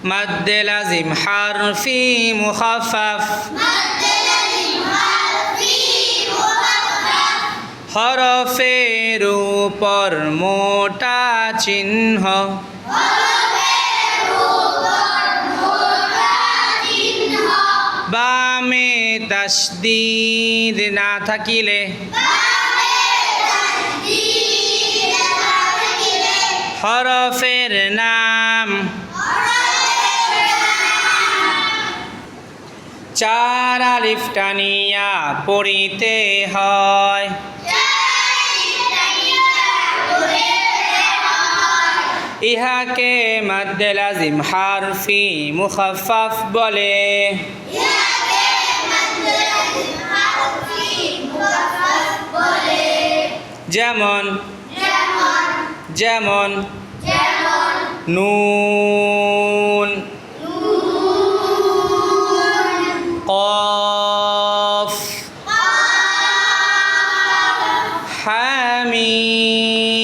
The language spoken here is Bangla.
مد لازم حرفي مخفف হরফের উপর মোটা চিহ্ন বামে তাসদীদ না থাকিলে হরফের নাম চার আলিফ টানিয়া পড়িতে হয় ইহাকে মাদ্দে লাজিম হারফি মুখাফফাফ বলে যেমন যেমন নুন কফ হামিম